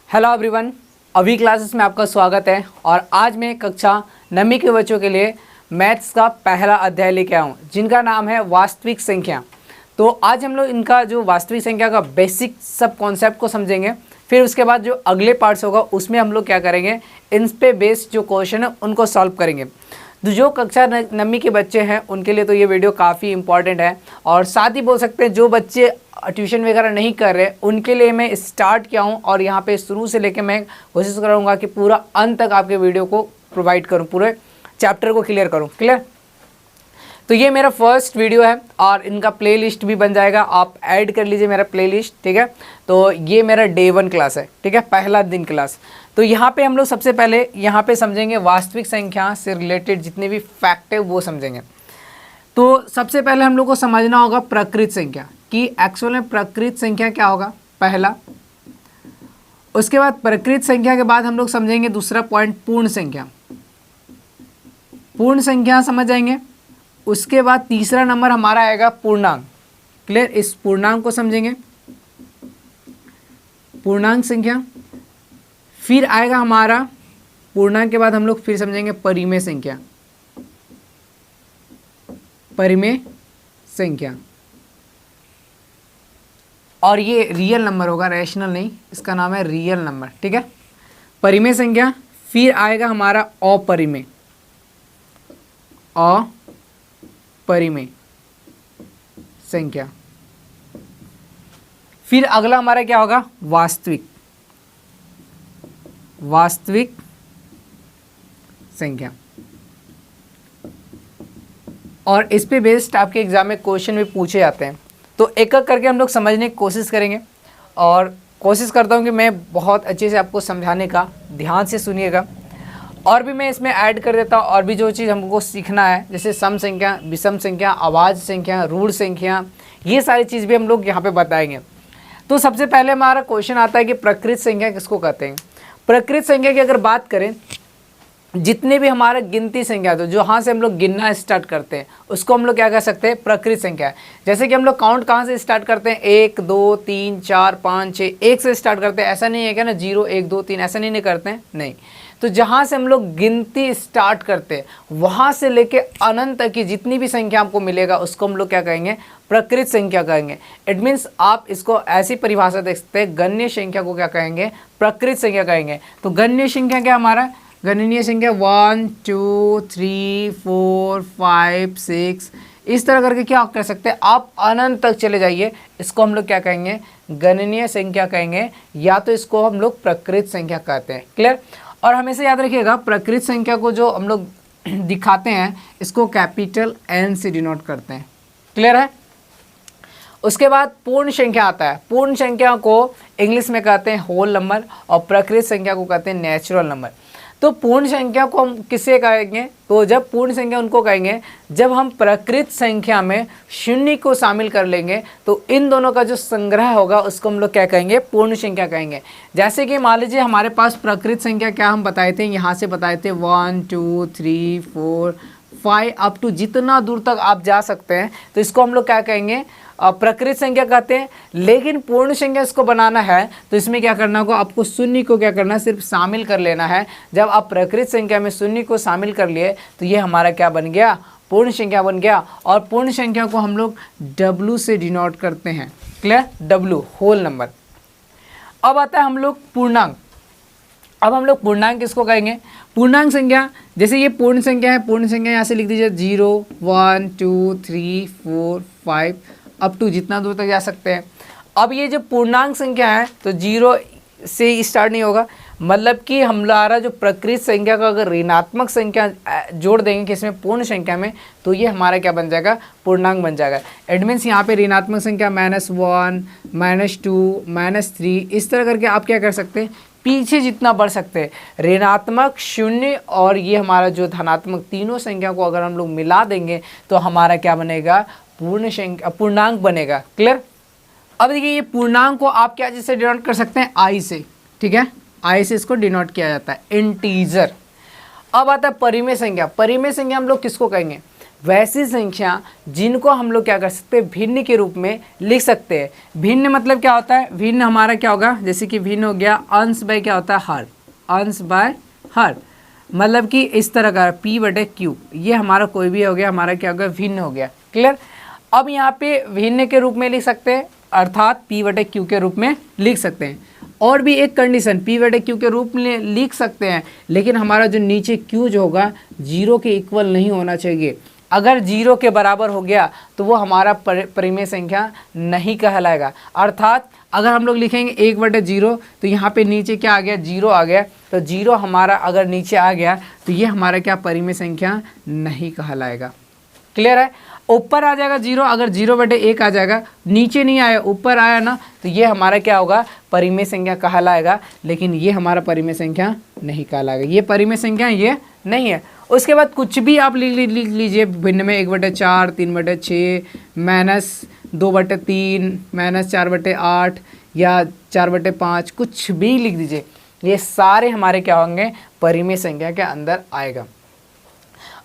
Hello everyone, अभी classes में आपका स्वागत है। और आज मैं कक्षा 9वीं के बच्चों के लिए मैथ्स का पहला अध्याय लेके आया हूँ, जिनका नाम है वास्तविक संख्या। तो आज हम लोग इनका जो वास्तविक संख्या का बेसिक सब कॉन्सेप्ट को समझेंगे। फिर उसके बाद जो अगले पार्ट्स होगा उसमें हम लोग क्या करेंगे, इन पे बेस्ड जो क्वेश्चन है उनको सॉल्व करेंगे। तो जो कक्षा 9वीं के बच्चे हैं उनके लिए तो ये वीडियो काफ़ी इंपॉर्टेंट है। और साथ ही बोल सकते हैं जो बच्चे ट्यूशन वगैरह नहीं कर रहे उनके लिए मैं स्टार्ट किया हूँ, और यहाँ पे शुरू से लेकर मैं कोशिश करूँगा कि पूरा अंत तक आपके वीडियो को प्रोवाइड करूँ, पूरे चैप्टर को क्लियर करूँ। क्लियर? तो ये मेरा फर्स्ट वीडियो है और इनका प्लेलिस्ट भी बन जाएगा, आप ऐड कर लीजिए मेरा प्लेलिस्ट। ठीक है, तो ये मेरा डे 1 क्लास है। ठीक है, पहला दिन क्लास। तो यहाँ पे हम लोग सबसे पहले यहाँ पे समझेंगे वास्तविक संख्या से रिलेटेड जितने भी फैक्ट है वो समझेंगे। तो सबसे पहले हम लोग को समझना होगा प्रकृत संख्या कि एक्चुअल में प्रकृत संख्या क्या होगा, पहला। उसके बाद प्रकृत संख्या के बाद हम लोग समझेंगे दूसरा पॉइंट पूर्ण संख्या। पूर्ण संख्या समझ जाएंगे। उसके बाद तीसरा नंबर हमारा आएगा पूर्णांक। क्लियर? इस पूर्णांक को समझेंगे, पूर्णांक संख्या। फिर आएगा हमारा पूर्णांक के बाद हम लोग फिर समझेंगे परिमेय संख्या। परिमेय संख्या, और ये रियल नंबर होगा, रैशनल नहीं, इसका नाम है रियल नंबर। ठीक है, परिमेय संख्या। फिर आएगा हमारा अपरिमेय, अपरिमेय संख्या। फिर अगला हमारा क्या होगा, वास्तविक, वास्तविक संख्या। और इस पे बेस्ड आपके एग्जाम में क्वेश्चन भी पूछे जाते हैं। तो एक एक करके हम लोग समझने की कोशिश करेंगे, और कोशिश करता हूँ कि मैं बहुत अच्छे से आपको समझाने का, ध्यान से सुनिएगा। और भी मैं इसमें ऐड कर देता हूँ, और भी जो चीज़ हमको सीखना है, जैसे सम संख्या, विषम संख्या, अभाज्य संख्या, ऋण संख्या, ये सारी चीज़ भी हम लोग यहाँ पे बताएंगे। तो सबसे पहले हमारा क्वेश्चन आता है कि प्रकृत संख्या किसको कहते हैं। प्रकृत संख्या की अगर बात करें, जितने भी हमारा गिनती संख्या, तो जो हाँ से हम लोग गिनना स्टार्ट करते हैं उसको हम लोग क्या कह सकते हैं, प्रकृत संख्या। जैसे कि हम लोग काउंट कहाँ से स्टार्ट करते हैं, 1 2 3 4 5 6, 1 से स्टार्ट करते हैं। ऐसा नहीं है क्या ना, 0 1 2 3 ऐसा नहीं करते हैं, नहीं। तो जहाँ से हम लोग गिनती स्टार्ट करते हैं वहाँ से लेके अनंत तक की जितनी भी संख्या आपको मिलेगा उसको हम लोग क्या कहेंगे, प्रकृत संख्या कहेंगे। इट मीन्स आप इसको ऐसी परिभाषा देख सकते हैं, गण्य संख्या को क्या कहेंगे, प्रकृत संख्या कहेंगे। तो गण्य संख्या क्या हमारा, गणनीय संख्या 1 2 3 4 5 6, इस तरह करके क्या कर सकते हैं आप, अनंत तक चले जाइए, इसको हम लोग क्या कहेंगे, गणनीय संख्या कहेंगे, या तो इसको हम लोग प्रकृत संख्या कहते हैं। क्लियर? और हमेशा याद रखिएगा प्रकृत संख्या को जो हम लोग दिखाते हैं इसको कैपिटल N से डिनोट करते हैं। क्लियर है? उसके बाद पूर्ण संख्या आता है। पूर्ण संख्या को इंग्लिश में कहते हैं होल नंबर, और प्रकृत संख्या को कहते हैं नेचुरल नंबर। तो पूर्ण संख्या को हम किसे कहेंगे, तो जब पूर्ण संख्या उनको कहेंगे जब हम प्रकृत संख्या में शून्य को शामिल कर लेंगे, तो इन दोनों का जो संग्रह होगा उसको हम लोग क्या कहेंगे, पूर्ण संख्या कहेंगे। जैसे कि मान लीजिए हमारे पास प्रकृत संख्या क्या हम बताए थे, यहाँ से बताए थे 1 2 3 4 5 अप टू जितना दूर तक आप जा सकते हैं, तो इसको हम लोग क्या कहेंगे, प्रकृत संख्या कहते हैं। लेकिन पूर्ण संख्या इसको बनाना है तो इसमें क्या करना होगा, आपको शून्य को क्या करना है, सिर्फ शामिल कर लेना है। जब आप प्रकृत संख्या में शून्य को शामिल कर लिए तो ये हमारा क्या बन गया, पूर्ण संख्या बन गया। और पूर्ण संख्या को हम लोग W से डिनोट करते हैं। क्लियर? W whole number. अब आता है हम लोग पूर्णांक। अब हम लोग पूर्णांक किसको कहेंगे, पूर्णांक संख्या। जैसे ये पूर्ण संख्या है, पूर्ण संख्या यहाँ से लिख दीजिए 0 1 2 3 4 5 अप टू जितना दूर तक जा सकते हैं। अब ये जो पूर्णांक संख्या है तो 0 से ही स्टार्ट नहीं होगा, मतलब कि हमारा जो प्रकृत संख्या का अगर ऋणात्मक संख्या जोड़ देंगे किसमें, पूर्ण संख्या में, तो ये हमारा क्या बन जाएगा, पूर्णांक बन जाएगा। इट मीन्स यहाँ पे ऋणात्मक संख्या -1 -2 -3, इस तरह करके आप क्या कर सकते हैं, पीछे जितना बढ़ सकते हैं। ऋणात्मक, शून्य और ये हमारा जो धनात्मक, तीनों संख्या को अगर हम लोग मिला देंगे तो हमारा क्या बनेगा, पूर्ण संख्या, पूर्णांक बनेगा। क्लियर? अब देखिए ये पूर्णांक को आप क्या जिससे डिनोट कर सकते हैं, I से। ठीक है, I से इसको डिनोट किया जाता है, इंटीजर। अब आता है परिमेय संख्या। परिमेय संख्या हम लोग किसको कहेंगे, वैसी संख्या जिनको हम लोग क्या कर सकते हैं, भिन्न के रूप में लिख सकते हैं। भिन्न मतलब क्या होता है, भिन्न हमारा क्या होगा, जैसे कि भिन्न हो गया अंश बाय क्या होता है, हर, अंश बाय हर, मतलब कि इस तरह का p/q, ये हमारा कोई भी हो गया, हमारा क्या हो गया, भिन्न हो गया। क्लियर। अब यहाँ पे भिन्न के रूप में लिख सकते हैं, अर्थात p/q के रूप में लिख सकते हैं। और भी एक कंडीशन, p/q के रूप में लिख सकते हैं, लेकिन हमारा जो नीचे q जो होगा 0 के इक्वल नहीं होना चाहिए। अगर 0 के बराबर हो गया तो वो हमारा परिमेय संख्या नहीं कहलाएगा। अर्थात अगर हम लोग लिखेंगे 1/0 तो यहाँ पे नीचे क्या आ गया, 0 आ गया, तो 0 हमारा अगर नीचे आ गया तो ये हमारा क्या परिमेय संख्या नहीं कहलाएगा। क्लियर है। ऊपर आ जाएगा 0, अगर 0/1 आ जाएगा, नीचे नहीं आया ऊपर आया ना, तो ये हमारा क्या होगा, परिमेय संख्या कहलाएगा, लेकिन ये हमारा परिमेय संख्या नहीं कहलाएगा। ये परिमेय संख्या ये नहीं है। उसके बाद कुछ भी आप लिख लीजिए भिन्न में, 1/4, 3/6, -2/3, -4/8 या 4/5, कुछ भी लिख दीजिए, ये सारे हमारे क्या होंगे, परिमेय संख्या के अंदर आएगा।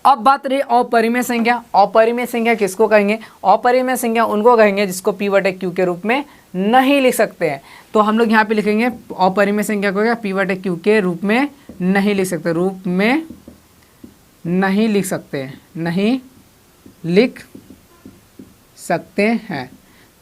अब बात रही अपरिमेय संख्या। अपरिमेय संख्या किसको कहेंगे, अपरिमेय संख्या उनको कहेंगे जिसको p/q के रूप में नहीं लिख सकते हैं। तो हम लोग यहाँ पे लिखेंगे अपरिमेय संख्या को क्या, p/q के रूप में नहीं लिख सकते, रूप में नहीं लिख सकते, नहीं लिख सकते हैं।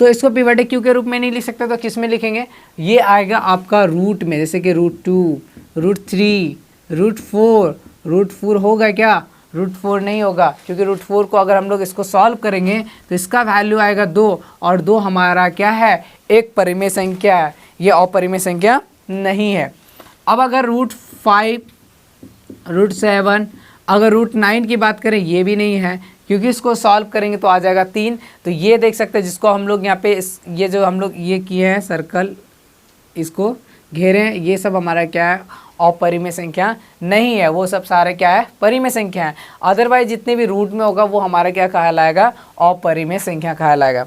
तो इसको p/q के रूप में नहीं लिख सकते तो किस में लिखेंगे, ये आएगा आपका रूट में, जैसे कि √2, √3, √4। √4 होगा क्या, √4 नहीं होगा, क्योंकि √4 को अगर हम लोग इसको सॉल्व करेंगे तो इसका वैल्यू आएगा 2, और 2 हमारा क्या है, एक परिमेय संख्या है, ये अपरिमेय संख्या नहीं है। अब अगर √5, √7, अगर √9 की बात करें, ये भी नहीं है, क्योंकि इसको सॉल्व करेंगे तो आ जाएगा 3। तो ये देख सकते हैं जिसको हम लोग यहाँ पे ये जो हम लोग ये किए हैं सर्कल, इसको घेरे हैं, ये सब हमारा क्या है, अपरिमेय संख्या नहीं है, वो सब सारे क्या है, परिमेय संख्या है। अदरवाइज जितने भी रूट में होगा वो हमारा क्या कहलाएगा, अपरिमेय संख्या कहलाएगा।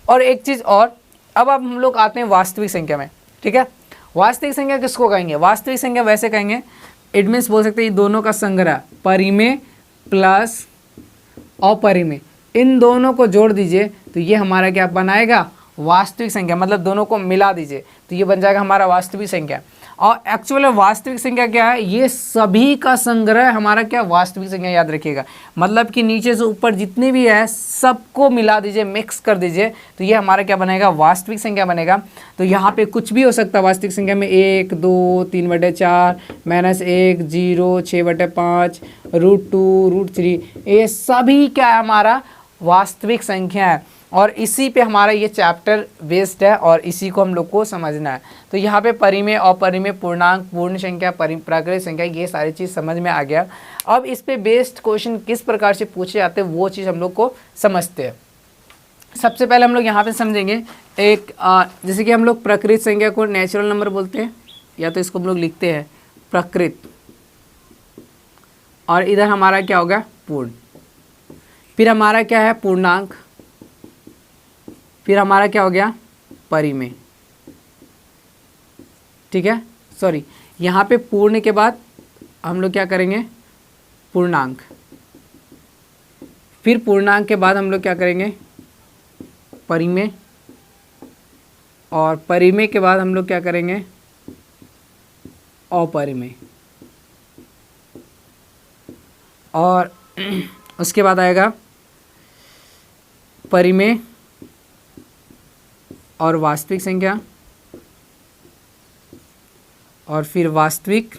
और एक चीज़ और, अब हम लोग आते हैं वास्तविक संख्या में। ठीक है, वास्तविक संख्या किसको कहेंगे, वास्तविक संख्या वैसे कहेंगे, इट मीन्स बोल सकते हैं ये दोनों का संग्रह, परिमेय प्लस अपरिमेय, इन दोनों को जोड़ दीजिए तो ये हमारा क्या बनाएगा, वास्तविक संख्या, मतलब दोनों को मिला दीजिए तो ये बन जाएगा हमारा वास्तविक संख्या। और एक्चुअल वास्तविक संख्या क्या है, ये सभी का संग्रह हमारा क्या, वास्तविक संख्या, याद रखिएगा। मतलब कि नीचे से ऊपर जितने भी है सबको मिला दीजिए, मिक्स कर दीजिए तो ये हमारा क्या बनेगा, वास्तविक संख्या बनेगा। तो यहाँ पे कुछ भी हो सकता है वास्तविक संख्या में, 1, 2, 3/4, -1, 0, 6/5, √2, √3, ये सभी क्या है, हमारा वास्तविक संख्या है। और इसी पे हमारा ये चैप्टर बेस्ड है और इसी को हम लोग को समझना है। तो यहाँ पे परिमेय, अपरिमेय, पूर्णांक, पूर्ण संख्या, प्राकृत संख्या, ये सारी चीज़ समझ में आ गया। अब इस पे बेस्ड क्वेश्चन किस प्रकार से पूछे जाते हैं वो चीज़ हम लोग को समझते हैं। सबसे पहले हम लोग यहाँ पे समझेंगे एक जैसे कि हम लोग प्रकृत संख्या को नेचुरल नंबर बोलते हैं, या तो इसको हम लोग लिखते हैं प्रकृत, और इधर हमारा क्या होगा, पूर्ण। फिर हमारा क्या है, पूर्णांक। फिर हमारा क्या हो गया, परिमेय। ठीक है, सॉरी, यहाँ पे पूर्ण के बाद हम लोग क्या करेंगे, पूर्णांक। फिर पूर्णांक के बाद हम लोग क्या करेंगे, परिमेय। और परिमेय के बाद हम लोग क्या करेंगे, अपरिमेय। और उसके बाद आएगा परिमेय और वास्तविक संख्या, और फिर वास्तविक,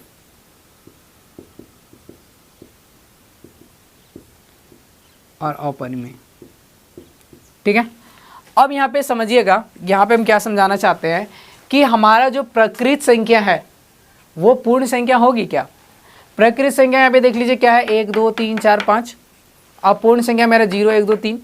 और अपरिमेय। ठीक है, अब यहाँ पे समझिएगा, यहाँ पे हम क्या समझाना चाहते हैं कि हमारा जो प्रकृत संख्या है वो पूर्ण संख्या होगी क्या। प्रकृत संख्या यहाँ पे देख लीजिए क्या है, 1, 2, 3, 4, 5। अब पूर्ण संख्या मेरा 0, 1, 2, 3।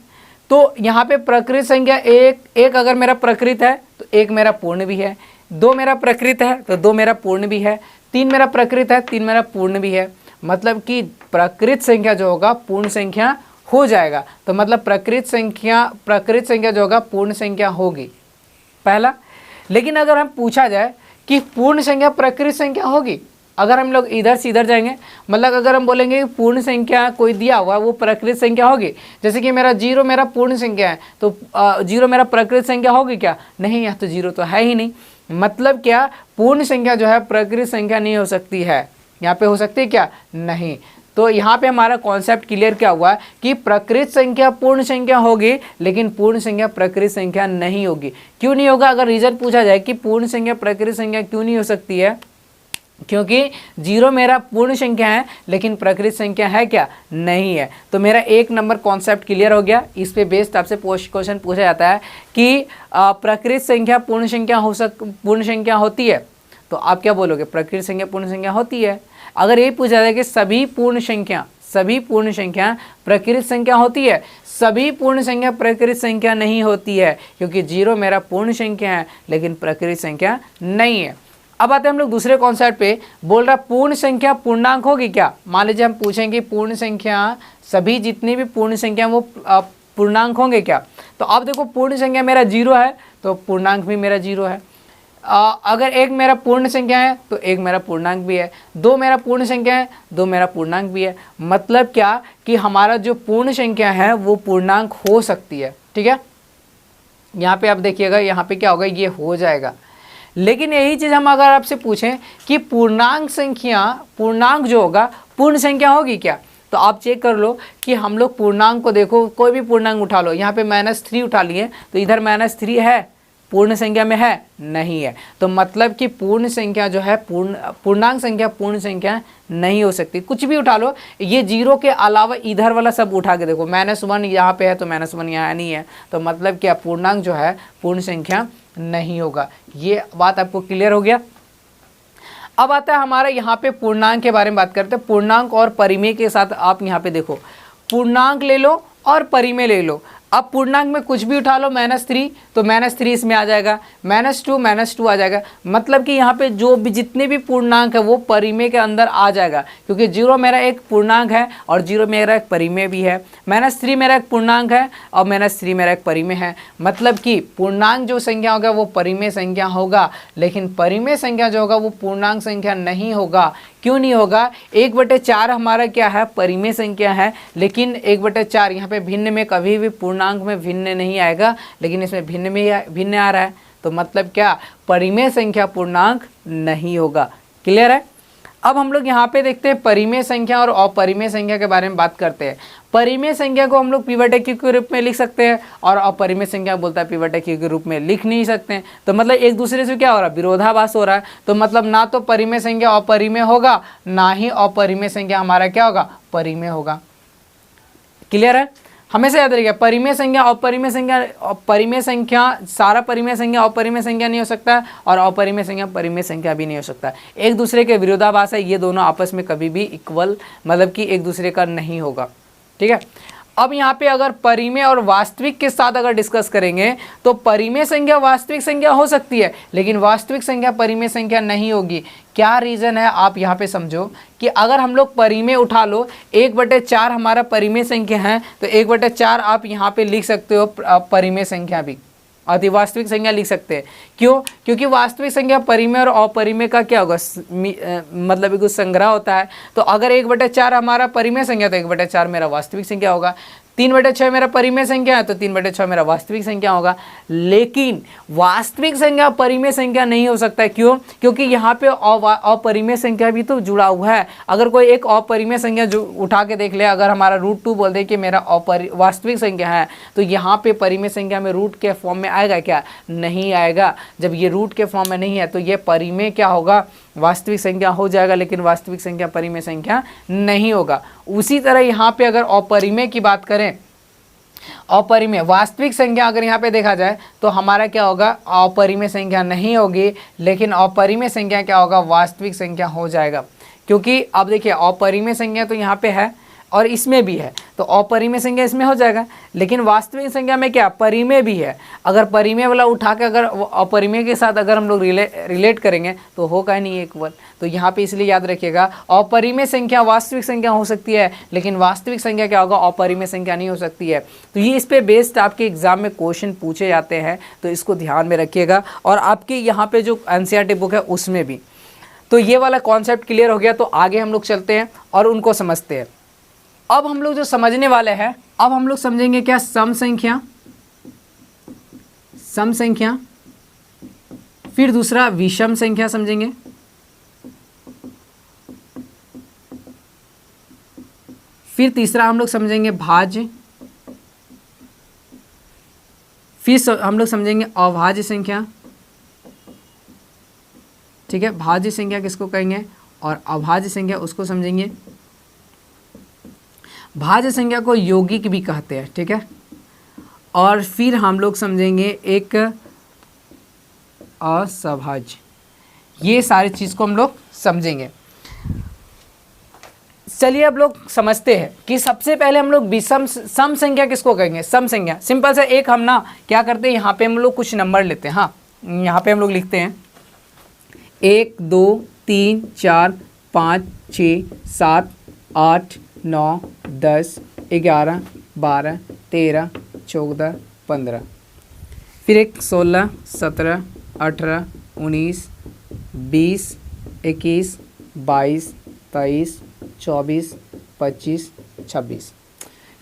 तो यहाँ पे प्रकृत संख्या एक अगर मेरा प्रकृत है तो 1 मेरा पूर्ण भी है, 2 मेरा प्रकृत है तो 2 मेरा पूर्ण भी है, 3 मेरा प्रकृत है, 3 मेरा पूर्ण भी है। मतलब कि प्रकृत संख्या जो होगा पूर्ण संख्या हो जाएगा। तो मतलब प्रकृत संख्या जो होगा पूर्ण संख्या होगी, पहला। लेकिन अगर हम पूछा जाए कि पूर्ण संख्या प्रकृत संख्या होगी, अगर हम लोग इधर से इधर जाएंगे, मतलब अगर हम बोलेंगे कि पूर्ण संख्या कोई दिया हुआ वो प्रकृत संख्या होगी, जैसे कि मेरा 0 मेरा पूर्ण संख्या है, तो 0 मेरा प्रकृत संख्या होगी क्या? नहीं, यहाँ तो 0 तो है ही नहीं। मतलब क्या, पूर्ण संख्या जो है प्रकृत संख्या नहीं हो सकती है। यहाँ पे हो सकती है क्या? नहीं। तो यहाँ पे हमारा कॉन्सेप्ट क्लियर क्या हुआ कि प्रकृत संख्या पूर्ण संख्या होगी, लेकिन पूर्ण संख्या प्रकृत संख्या नहीं होगी। क्यों नहीं होगा? अगर रीजन पूछा जाए कि पूर्ण संख्या प्रकृत संख्या क्यों नहीं हो सकती है, क्योंकि 0 मेरा पूर्ण संख्या है लेकिन प्रकृत संख्या है क्या? नहीं है। तो मेरा 1 नंबर कॉन्सेप्ट क्लियर हो गया। इस पे बेस्ड आपसे क्वेश्चन पूछा जाता है कि प्रकृत संख्या पूर्ण संख्या होती है, तो आप क्या बोलोगे? प्रकृत संख्या पूर्ण संख्या होती है। अगर ये पूछा जाए कि सभी पूर्ण संख्या प्रकृत संख्या होती है, सभी पूर्ण संख्या प्रकृत संख्या नहीं होती है, क्योंकि 0 मेरा पूर्ण संख्या है लेकिन प्रकृत संख्या नहीं है। अब आते हैं हम लोग दूसरे कॉन्सेप्ट पे। बोल रहा पूर्ण संख्या पूर्णांक होगी क्या? मान लीजिए हम पूछेंगे पूर्ण संख्या, सभी जितनी भी पूर्ण संख्या वो पूर्णांक होंगे क्या? तो आप देखो पूर्ण संख्या मेरा 0 है तो पूर्णांक भी मेरा 0 है। अगर 1 मेरा पूर्ण संख्या है तो 1 मेरा पूर्णांक भी है। 2 मेरा पूर्ण संख्या है, 2 मेरा पूर्णांक भी है। मतलब क्या कि हमारा जो पूर्ण संख्या है वो पूर्णांक हो सकती है। ठीक है, यहाँ पे आप देखिएगा, यहाँ पे क्या होगा, ये हो जाएगा। लेकिन यही चीज़ हम अगर आपसे पूछें कि पूर्णांक जो होगा पूर्ण संख्या होगी क्या? तो आप चेक कर लो कि हम लोग पूर्णांक को देखो, कोई भी पूर्णांक उठा लो, यहाँ पे -3 उठा लिए तो इधर -3 है, पूर्ण संख्या में है? नहीं है। तो मतलब कि पूर्ण संख्या जो है पूर्णांक संख्या पूर्ण संख्या नहीं हो सकती। कुछ भी उठा लो, ये 0 के अलावा इधर वाला सब उठा के देखो, -1 यहाँ पे है तो -1 यहाँ नहीं है, तो मतलब क्या पूर्णांक जो है पूर्ण संख्या नहीं होगा। ये बात आपको क्लियर हो गया। अब आता है हमारा यहाँ पे पूर्णांक के बारे में बात करते हैं। पूर्णांक और परिमेय के साथ आप यहाँ पे देखो, पूर्णांक ले लो और परिमेय ले लो। अब पूर्णांक में कुछ भी उठा लो, -3 तो -3 इसमें आ जाएगा, -2 आ जाएगा। मतलब कि यहाँ पे जो भी जितने भी पूर्णांक है वो परिमेय के अंदर आ जाएगा, क्योंकि 0 मेरा एक पूर्णांक है और 0 मेरा एक परिमेय भी है। -3 मेरा एक पूर्णांक है और -3 मेरा एक परिमेय है। मतलब कि पूर्णांक जो संख्या होगा वो परिमेय संख्या होगा, लेकिन परिमेय संख्या जो होगा वो पूर्णांक संख्या नहीं होगा। क्यों नहीं होगा? 1/4 हमारा क्या है? परिमेय संख्या है, लेकिन 1/4 यहाँ पे भिन्न में कभी भी पूर्णांक में भिन्न नहीं आएगा, लेकिन इसमें भिन्न आ रहा है, तो मतलब क्या परिमेय संख्या पूर्णांक नहीं होगा। क्लियर है? अब हम लोग यहाँ पे देखते हैं परिमेय संख्या और अपरिमेय संख्या के बारे में बात करते हैं। परिमेय संख्या को हम लोग p/q के रूप में लिख सकते हैं और अपरिमेय संख्या बोलता है p/q के रूप में लिख नहीं सकते हैं। तो मतलब एक दूसरे से क्या हो रहा है? विरोधाभास हो रहा है। तो मतलब ना तो परिमेय संख्या अपरिमेय होगा, ना ही अपरिमेय संख्या हमारा क्या होगा? परिमेय होगा। क्लियर है? हमेशा याद रखिएगा, परिमेय संख्या सारा परिमेय संख्या अपरिमेय संख्या नहीं हो सकता है और अपरिमेय संख्या परिमेय संख्या भी नहीं हो सकता। एक दूसरे के विरोधाभास है, ये दोनों आपस में कभी भी इक्वल मतलब कि एक दूसरे का नहीं होगा। ठीक है, अब यहाँ पे अगर परिमेय और वास्तविक के साथ अगर डिस्कस करेंगे तो परिमेय संख्या वास्तविक संख्या हो सकती है, लेकिन वास्तविक संख्या परिमेय संख्या नहीं होगी। क्या रीज़न है आप यहाँ पे समझो कि अगर हम लोग परिमेय उठा लो, 1/4 हमारा परिमेय संख्या है, तो 1/4 आप यहाँ पे लिख सकते हो परिमेय संख्या भी, अति वास्तविक संख्या लिख सकते हैं। क्यों? क्योंकि वास्तविक संख्या परिमेय और अपरिमेय का क्या होगा? मतलब कुछ संग्रह होता है। तो अगर 1/4 हमारा परिमेय संख्या तो 1/4 मेरा वास्तविक संख्या होगा। 3/6 मेरा परिमेय संख्या है तो 3/6 मेरा वास्तविक संख्या होगा। लेकिन वास्तविक संख्या परिमेय संख्या नहीं हो सकता है। क्यों? क्योंकि यहाँ पे अपरिमेय संख्या भी तो जुड़ा हुआ है। अगर कोई एक अपरिमेय संख्या जो उठा के देख ले, अगर हमारा √2 बोल दे कि मेरा वास्तविक संख्या है, तो यहाँ पे परिमेय संख्या में रूट के फॉर्म में आएगा क्या? नहीं आएगा। जब ये रूट के फॉर्म में नहीं है तो ये परिमेय क्या होगा? वास्तविक संख्या हो जाएगा, लेकिन वास्तविक संख्या परिमेय संख्या नहीं होगा। उसी तरह यहाँ पे अगर अपरिमेय की बात करें, अपरिमेय वास्तविक संख्या अगर यहाँ पे देखा जाए तो हमारा क्या होगा? अपरिमेय संख्या नहीं होगी, लेकिन अपरिमेय संख्या क्या होगा? वास्तविक संख्या हो जाएगा। क्योंकि अब देखिए अपरिमेय संख्या तो यहाँ पे है और इसमें भी है, तो अपरिमेय संख्या इसमें हो जाएगा, लेकिन वास्तविक संख्या में क्या? परिमेय भी है। अगर परिमेय वाला उठा के अगर अपरिमेय के साथ अगर हम लोग रिलेट करेंगे तो होगा नहीं इक्वल। तो यहाँ पे इसलिए याद रखिएगा, अपरिमेय संख्या वास्तविक संख्या हो सकती है, लेकिन वास्तविक संख्या क्या होगा? अपरिमेय संख्या नहीं हो सकती है। तो ये इस पे बेस्ड आपके एग्जाम में क्वेश्चन पूछे जाते हैं, तो इसको ध्यान में रखिएगा और आपके यहाँ पे जो NCERT बुक है उसमें भी। तो ये वाला कॉन्सेप्ट क्लियर हो गया। तो आगे हम लोग चलते हैं और उनको समझते हैं। अब हम लोग जो समझने वाले हैं, अब हम लोग समझेंगे क्या, सम संख्या, सम संख्या, फिर दूसरा विषम संख्या समझेंगे, फिर तीसरा हम लोग समझेंगे भाज्य, फिर हम लोग समझेंगे अभाज्य संख्या। ठीक है, भाज्य संख्या किसको कहेंगे और अभाज्य संख्या उसको समझेंगे। भाज्य संख्या को यौगिक भी कहते हैं। ठीक है, और फिर हम लोग समझेंगे एक असभाज्य। ये सारी चीज़ को हम लोग समझेंगे। चलिए अब लोग समझते हैं कि सबसे पहले हम लोग विषम सम संख्या किसको कहेंगे। सम संख्या सिंपल सा एक हम ना क्या करते हैं, यहाँ पे हम लोग कुछ नंबर लेते हैं। हाँ, यहाँ पे हम लोग लिखते हैं 1 2 3 4 5 6 7 8 9 10 11 12 13 14 15, फिर एक 16 17 18 19 20 21 22 23 24 25 26।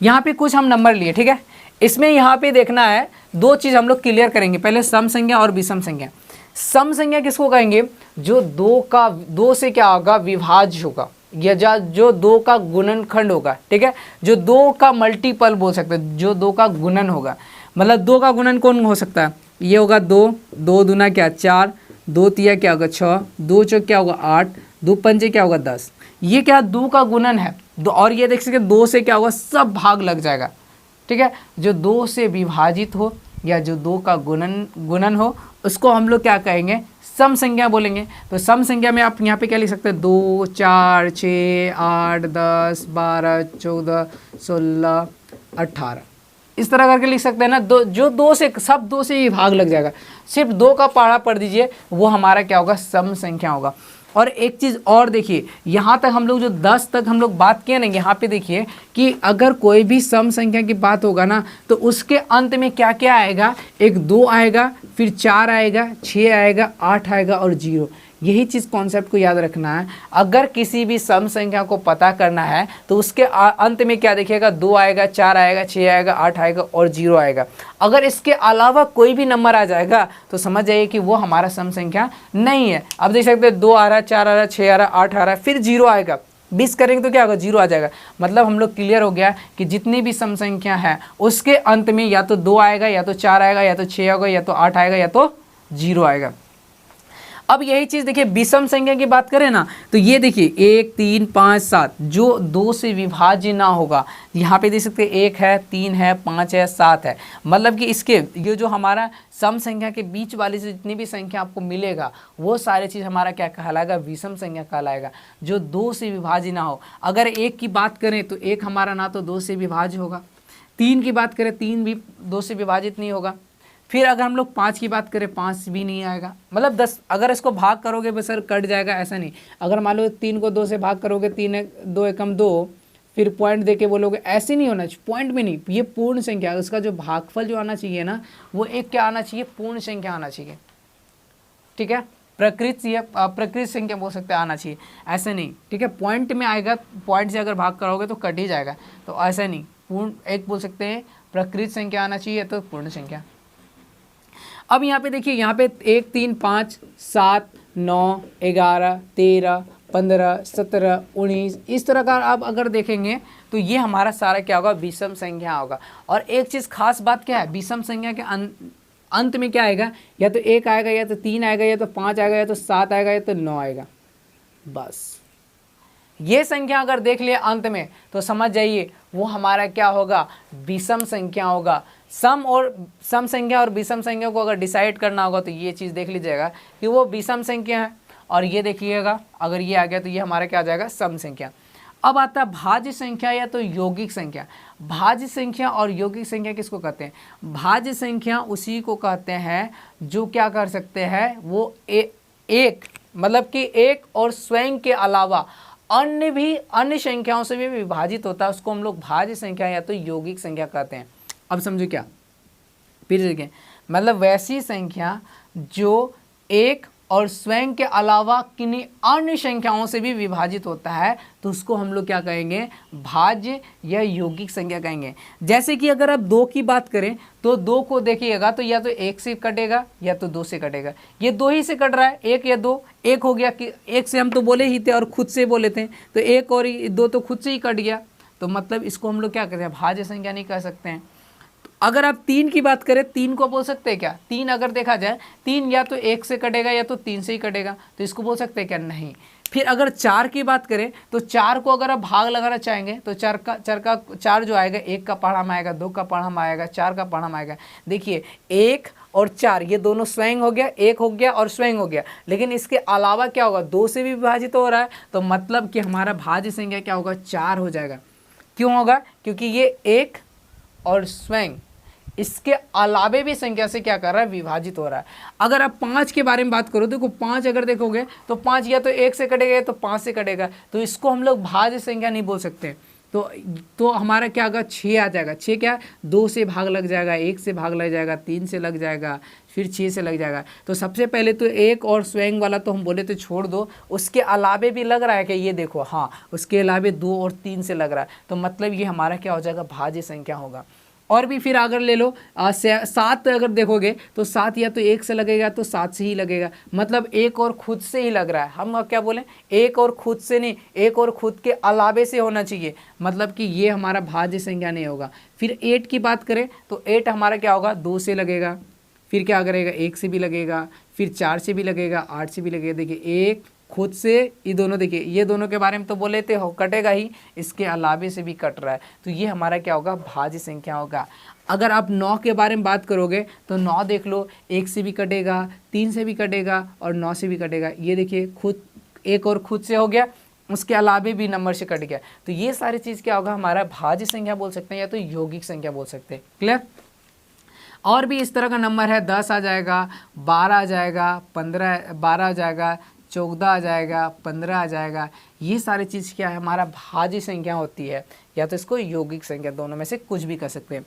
यहाँ पे कुछ हम नंबर लिए। ठीक है, इसमें यहाँ पे देखना है, दो चीज़ हम लोग क्लियर करेंगे। पहले सम संख्या और विषम संख्या। सम संख्या किसको कहेंगे, जो दो से क्या होगा, विभाज्य होगा, या जो दो का गुणनखंड होगा। ठीक है, जो दो का मल्टीपल बोल सकते हैं, जो दो का गुणन होगा। मतलब दो का गुणन कौन हो सकता है, ये होगा 2, 2 दूना क्या 4, 2 तिया क्या होगा 6, 2 चौक क्या होगा 8, 2 पंजे क्या होगा 10। ये क्या दो का गुणन है। और ये देख सकते 2 से क्या होगा, सब भाग लग जाएगा। ठीक है, जो 2 से विभाजित हो या जो 2 का गुणन हो उसको हम लोग क्या कहेंगे, सम संख्या बोलेंगे। तो सम संख्या में आप यहाँ पे क्या लिख सकते हैं, 2 4 6 8 10 12 14 16 18, इस तरह करके लिख सकते हैं ना। जो 2 से सब 2 से ही भाग लग जाएगा, सिर्फ 2 का पढ़ा पढ़ दीजिए, वो हमारा क्या होगा, सम संख्या होगा। और एक चीज़ और देखिए, यहाँ तक हम लोग जो 10 तक हम लोग बात किए ना, यहाँ पे देखिए कि अगर कोई भी सम संख्या की बात होगा ना, तो उसके अंत में क्या क्या आएगा, एक 2 आएगा, फिर 4 आएगा, 6 आएगा, 8 आएगा और 0। यही चीज़ कॉन्सेप्ट को याद रखना है। अगर किसी भी सम संख्या को पता करना है तो उसके अंत में क्या देखिएगा, 2 आएगा, 4 आएगा, 6 आएगा, 8 आएगा और 0 आएगा। अगर इसके अलावा कोई भी नंबर आ जाएगा तो समझ जाइए कि वो हमारा सम संख्या नहीं है। अब देख सकते हैं 2 आ रहा, 4 आ रहा, 6 आ रहा, 8 आ रहा, फिर 0 आएगा। 20 करेंगे तो क्या होगा, 0 आ जाएगा। मतलब हम लोग क्लियर हो गया कि जितनी भी सम संख्या है उसके अंत में या तो 2 आएगा, या तो 4 आएगा, या तो 6 आएगा, या तो 8 आएगा, या तो 0 आएगा। अब यही चीज़ देखिए, विषम संख्या की बात करें ना, तो ये देखिए 1 3 5 7 जो 2 से विभाज्य ना होगा। यहाँ पे देख सकते हैं 1 है, 3 है, 5 है, 7 है। मतलब कि इसके ये जो हमारा सम संख्या के बीच वाली से जितनी भी संख्या आपको मिलेगा वो सारी चीज़ हमारा क्या कहलाएगा, विषम संख्या कहलाएगा, जो 2 से विभाज्य ना हो। अगर 1 की बात करें तो 1 हमारा ना तो 2 से विभाज्य होगा। 3 की बात करें, 3 भी 2 से विभाजित नहीं होगा। फिर अगर हम लोग 5 की बात करें, 5 भी नहीं आएगा। मतलब 10 अगर इसको भाग करोगे बस सर कट जाएगा, ऐसा नहीं। अगर मान लो 3 को 2 से भाग करोगे, 3 2 एकम 2, फिर पॉइंट दे के बोलोगे, ऐसे नहीं होना चाहिए, पॉइंट भी नहीं, ये पूर्ण संख्या। उसका जो भागफल जो आना चाहिए ना, वो एक क्या आना चाहिए, पूर्ण संख्या आना चाहिए। ठीक है, प्रकृत संख्या बोल सकते हैं आना चाहिए, ऐसा नहीं। ठीक है, पॉइंट में आएगा, पॉइंट से अगर भाग करोगे तो कट ही जाएगा, तो ऐसा नहीं। पूर्ण एक बोल सकते हैं, प्रकृत संख्या आना चाहिए तो पूर्ण संख्या। अब यहाँ पे देखिए, यहाँ पे 1 3 5 7 9 11 13 15 17 19 इस तरह का आप अगर देखेंगे तो ये हमारा सारा क्या होगा, विषम संख्या होगा। और एक चीज़ खास बात क्या है, विषम संख्या के अंत में क्या आएगा, या तो 1 आएगा, या तो 3 आएगा, या तो 5 आएगा, या तो 7 आएगा, या तो 9 आएगा। बस ये संख्या अगर देख लिए अंत में तो समझ जाइए वो हमारा क्या होगा, विषम संख्या होगा। सम संख्या और विषम संख्या को अगर डिसाइड करना होगा तो ये चीज़ देख लीजिएगा कि वो विषम संख्या है, और ये देखिएगा अगर ये आ गया तो ये हमारा क्या आ जाएगा, सम संख्या। अब आता है भाज्य संख्या या तो यौगिक संख्या। भाज्य संख्या और यौगिक संख्या किसको कहते हैं, भाज्य संख्या उसी को कहते हैं जो क्या कर सकते हैं, वो एक मतलब कि एक और स्वयं के अलावा अन्य संख्याओं से भी विभाजित होता है, उसको हम लोग भाज्य संख्या या तो यौगिक संख्या कहते हैं। अब समझो क्या, फिर देखें, मतलब वैसी संख्या जो एक और स्वयं के अलावा किन्हीं अन्य संख्याओं से भी विभाजित होता है तो उसको हम लोग क्या कहेंगे, भाज्य या यौगिक संख्या कहेंगे। जैसे कि अगर आप 2 की बात करें तो 2 को देखिएगा तो या तो 1 से कटेगा या तो 2 से कटेगा। ये 2 ही से कट रहा है, 1 या 2। 1 हो गया कि 1 से हम तो बोले ही थे और खुद से बोले थे, तो 1 और 2 तो खुद से ही कट गया, तो मतलब इसको हम लोग क्या कहते हैं, भाज्य संख्या नहीं कह सकते हैं। अगर आप 3 की बात करें, 3 को बोल सकते हैं क्या, 3 अगर देखा जाए 3 या तो 1 से कटेगा या तो 3 से ही कटेगा, तो इसको बोल सकते हैं क्या, नहीं। फिर अगर 4 की बात करें तो 4 को अगर आप भाग लगाना चाहेंगे तो 4 जो आएगा, 1 का पढ़ाम आएगा, 2 का पढ़ाम आएगा, 4 का पढ़ाम आएगा। देखिए 1 और 4 ये दोनों स्वयं हो गया, 1 हो गया और स्वयं हो गया, लेकिन इसके अलावा क्या होगा, 2 से भी विभाजित हो रहा है, तो मतलब कि हमारा भाज्य संख्या क्या होगा, 4 हो जाएगा। क्यों होगा, क्योंकि ये 1 और स्वयं इसके अलावे भी संख्या से क्या कर रहा है, विभाजित हो रहा है। अगर आप 5 के बारे में बात करो, देखो 5 अगर देखोगे तो 5 या तो 1 से कटेगा या तो 5 से कटेगा, तो इसको हम लोग भाज्य संख्या नहीं बोल सकते। तो हमारा क्या होगा, 6 आ जाएगा। 6 क्या, 2 से भाग लग जाएगा, 1 से भाग लग जाएगा, 3 से लग जाएगा, फिर 6 से लग जाएगा। तो सबसे पहले तो 1 और स्वयं वाला तो हम बोले तो छोड़ दो, उसके अलावे भी लग रहा है कि ये देखो, हाँ उसके अलावे 2 और 3 से लग रहा है, तो मतलब ये हमारा क्या हो जाएगा, भाज्य संख्या होगा। और भी फिर अगर ले लो 7 अगर देखोगे तो 7 या तो 1 से लगेगा तो 7 से ही लगेगा, मतलब 1 और खुद से ही लग रहा है। हम क्या बोलें, 1 और खुद से नहीं, 1 और खुद के अलावे से होना चाहिए, मतलब कि ये हमारा भाज्य संख्या नहीं होगा। फिर 8 की बात करें तो 8 हमारा क्या होगा, 2 से लगेगा, फिर क्या करेगा, 1 से भी लगेगा, फिर 4 से भी लगेगा, 8 से भी लगेगा। देखिए 1 खुद से, ये दोनों, देखिए ये दोनों के बारे में तो बोले थे, हो कटेगा ही, इसके अलावे से भी कट रहा है, तो ये हमारा क्या होगा, भाज्य संख्या होगा। अगर आप 9 के बारे में बात करोगे तो 9 देख लो, 1 से भी कटेगा, 3 से भी कटेगा और 9 से भी कटेगा। ये देखिए खुद 1 और खुद से हो गया, उसके अलावे भी नंबर से कट गया, तो ये सारी चीज़ क्या होगा, हमारा भाज्य संख्या बोल सकते हैं या तो यौगिक संख्या बोल सकते हैं। क्लियर। और भी इस तरह का नंबर है, 10 आ जाएगा, 12 आ जाएगा, 12 आ जाएगा, 14 आ जाएगा, 15 आ जाएगा। ये सारी चीज़ क्या है, हमारा भाज्य संख्या होती है, या तो इसको यौगिक संख्या, दोनों में से कुछ भी कर सकते हैं।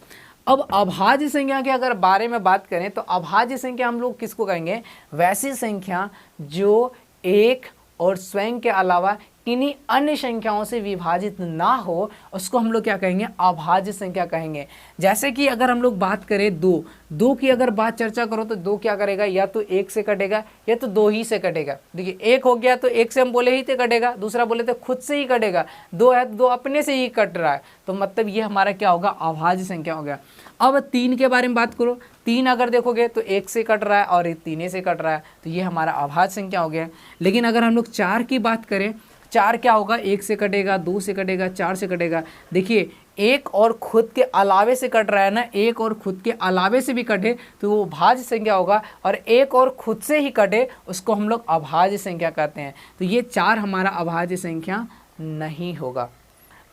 अब अभाज्य संख्या के अगर बारे में बात करें तो अभाज्य संख्या हम लोग किसको कहेंगे, वैसी संख्या जो 1 और स्वयं के अलावा किन्हीं अन्य संख्याओं से विभाजित ना हो, उसको हम लोग क्या कहेंगे, अभाज्य संख्या कहेंगे। जैसे कि अगर हम लोग बात करें 2 की अगर बात चर्चा करो तो 2 क्या करेगा, या तो 1 से कटेगा या तो 2 ही से कटेगा। देखिए 1 हो गया तो 1 से हम बोले ही थे कटेगा, दूसरा बोले तो खुद से ही कटेगा, 2 है तो 2 अपने से ही कट रहा है, तो मतलब ये हमारा क्या होगा, अभाज्य संख्या हो गया। अब 3 के बारे में बात करो, 3 अगर देखोगे तो 1 से कट रहा है और 3 से कट रहा है, तो ये हमारा अभाज्य संख्या हो गया। लेकिन अगर हम लोग 4 की बात करें, 4 क्या होगा, 1 से कटेगा, 2 से कटेगा, 4 से कटेगा। देखिए 1 और खुद के अलावे से कट रहा है ना, 1 और खुद के अलावे से भी कटे तो वो भाज्य संख्या होगा, और 1 और खुद से ही कटे उसको हम लोग अभाज्य संख्या कहते हैं। तो ये 4 हमारा अभाज्य संख्या नहीं होगा।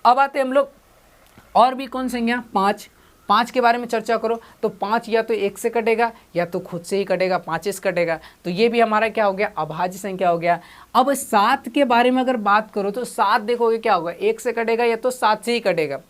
अब आते हैं हम लोग और भी कौन संख्या, 5 के बारे में चर्चा करो तो 5 या तो 1 से कटेगा या तो खुद से ही कटेगा, 5 से कटेगा, तो ये भी हमारा क्या हो गया, अभाज्य संख्या हो गया। अब 7 के बारे में अगर बात करो तो 7 देखोगे क्या होगा, 1 से कटेगा या तो 7 से ही कटेगा।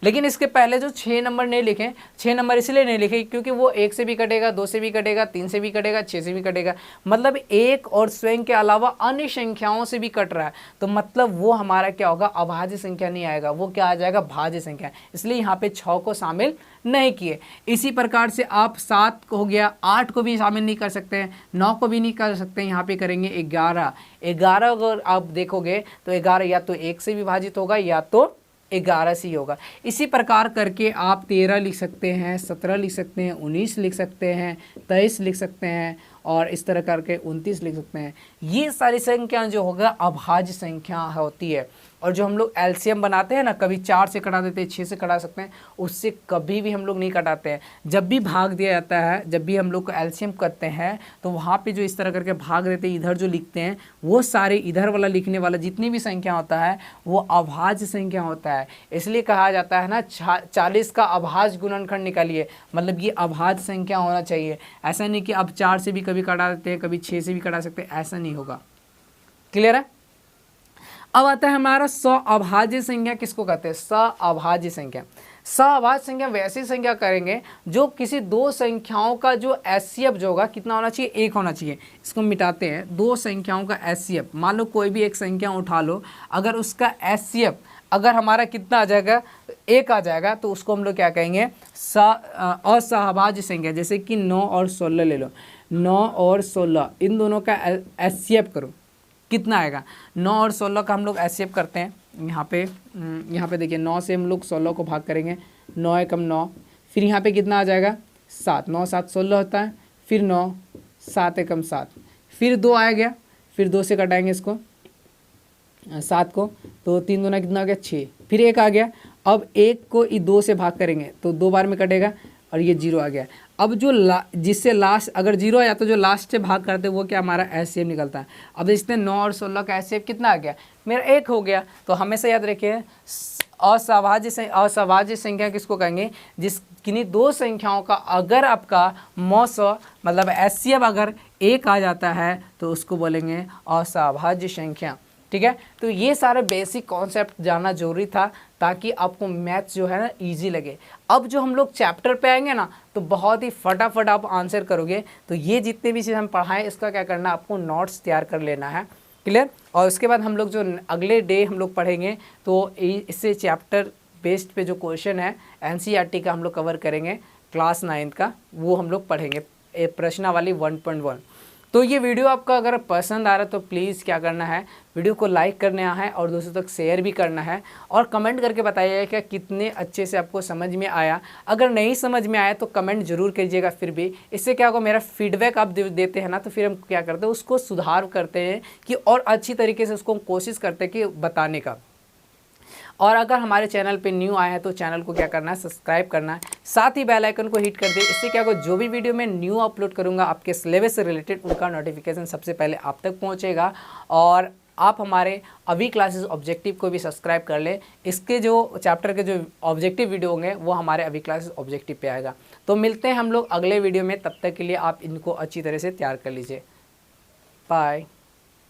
लेकिन इसके पहले जो 6 नंबर नहीं लिखे, 6 नंबर इसलिए नहीं लिखे क्योंकि वो 1 से भी कटेगा, 2 से भी कटेगा, 3 से भी कटेगा, 6 से भी कटेगा, मतलब 1 और स्वयं के अलावा अन्य संख्याओं से भी कट रहा है, तो मतलब वो हमारा क्या होगा, अभाज्य संख्या नहीं आएगा, वो क्या आ जाएगा, भाज्य संख्या। इसलिए यहाँ पे 6 को शामिल नहीं किए। इसी प्रकार से आप 7 हो गया, 8 को भी शामिल नहीं कर सकते हैं, 9 को भी नहीं कर सकते हैं, यहाँ पे करेंगे 11 अगर आप देखोगे तो 11 या तो 1 से विभाजित होगा या तो 11 से ही होगा। इसी प्रकार करके आप 13 लिख सकते हैं, 17 लिख सकते हैं, 19 लिख सकते हैं, 23 लिख सकते हैं, और इस तरह करके 29 लिख सकते हैं। ये सारी संख्या जो होगा अभाज्य संख्या होती है। और जो हम लोग एलसीएम बनाते हैं ना, कभी 4 से कटा देते हैं, 6 से कटा सकते हैं, उससे कभी भी हम लोग नहीं कटाते हैं। जब भी भाग दिया जाता है, जब भी हम लोग को एलसीएम करते हैं तो वहाँ पे जो इस तरह करके भाग देते हैं, इधर जो लिखते हैं वो सारे इधर वाला लिखने वाला जितनी भी संख्या होता है वो अभाज्य संख्या होता है। इसलिए कहा जाता है ना 40 का अभाज्य गुणनखंड निकालिए, मतलब ये अभाज्य संख्या होना चाहिए। ऐसा नहीं कि अब 4 से भी कभी कटा देते हैं, कभी 6 से भी कटा सकते हैं, ऐसा नहीं होगा। क्लियर है। अब आता है हमारा सअभाज्य संख्या, किसको कहते हैं, सअभाज्य संख्या। सहअभाज्य संख्या वैसी संख्या करेंगे जो किसी दो संख्याओं का जो एचसीएफ जो होगा कितना होना चाहिए, 1 होना चाहिए। इसको मिटाते हैं, दो संख्याओं का एचसीएफ, मान लो कोई भी एक संख्या उठा लो, अगर उसका एचसीएफ अगर हमारा कितना आ जाएगा, 1 आ जाएगा, तो उसको हम लोग क्या कहेंगे, असहभाज्य संख्या। जैसे कि 9 और 16 ले लो, 9 और 16 इन दोनों का एचसीएफ करो, कितना आएगा, 9 और 16 का हम लोग एचसीएफ करते हैं। यहाँ पे देखिए 9 से हम लोग 16 को भाग करेंगे, 9 एकम 9, फिर यहाँ पे कितना आ जाएगा 7, 9 7 16 होता है, फिर 9 7 एकम 7, फिर 2 आ गया, फिर 2 से कटाएंगे इसको 7 को, तो 3 दूना कितना हो गया 6, फिर 1 आ गया। अब 1 को 2 से भाग करेंगे तो 2 बार में कटेगा और ये 0 आ गया। अब जो जिससे लास्ट अगर 0 आ जाता तो जो लास्ट से भाग करते वो क्या हमारा एचसीएफ निकलता है। अब इसमें 9 और 16 का एचसीएफ कितना आ गया, मेरा 1 हो गया। तो हमेशा याद रखिए असहभाज्य संख्या किसको कहेंगे, जिस किन्हीं दो संख्याओं का अगर आपका मतलब एचसीएफ अगर 1 आ जाता है तो उसको बोलेंगे असहभाज्य संख्या। ठीक है, तो ये सारे बेसिक कॉन्सेप्ट जानना जरूरी था ताकि आपको मैथ्स जो है ना इजी लगे। अब जो हम लोग चैप्टर पे आएंगे ना तो बहुत ही फटाफट आप आंसर करोगे। तो ये जितने भी चीज़ हम पढ़ाएं इसका क्या करना, आपको नोट्स तैयार कर लेना है, क्लियर। और उसके बाद हम लोग जो अगले डे हम लोग पढ़ेंगे तो इससे चैप्टर बेस्ड पे जो क्वेश्चन है एनसीईआरटी का हम लोग कवर करेंगे, क्लास 9 का वो हम लोग पढ़ेंगे, प्रश्नावली 1.1। तो ये वीडियो आपका अगर पसंद आ रहा है तो प्लीज़ क्या करना है, वीडियो को लाइक करना है और दोस्तों तक शेयर भी करना है और कमेंट करके बताइएगा कि कितने अच्छे से आपको समझ में आया। अगर नहीं समझ में आया तो कमेंट जरूर कीजिएगा। फिर भी इससे क्या होगा, मेरा फीडबैक आप देते हैं ना तो फिर हम क्या करते हैं उसको सुधार करते हैं कि और अच्छी तरीके से उसको हम कोशिश करते हैं कि बताने का। और अगर हमारे चैनल पे न्यू आए हैं तो चैनल को क्या करना है, सब्सक्राइब करना है, साथ ही बेल आइकन को हिट कर दे। इससे क्या होगा, जो भी वीडियो मैं न्यू अपलोड करूंगा आपके सिलेबस से रिलेटेड उनका नोटिफिकेशन सबसे पहले आप तक पहुंचेगा। और आप हमारे अभी क्लासेस ऑब्जेक्टिव को भी सब्सक्राइब कर लें। इसके जो चैप्टर के जो ऑब्जेक्टिव वीडियो होंगे वो हमारे अभी क्लासेस ऑब्जेक्टिव पे आएगा। तो मिलते हैं हम लोग अगले वीडियो में, तब तक के लिए आप इनको अच्छी तरह से तैयार कर लीजिए। बाय।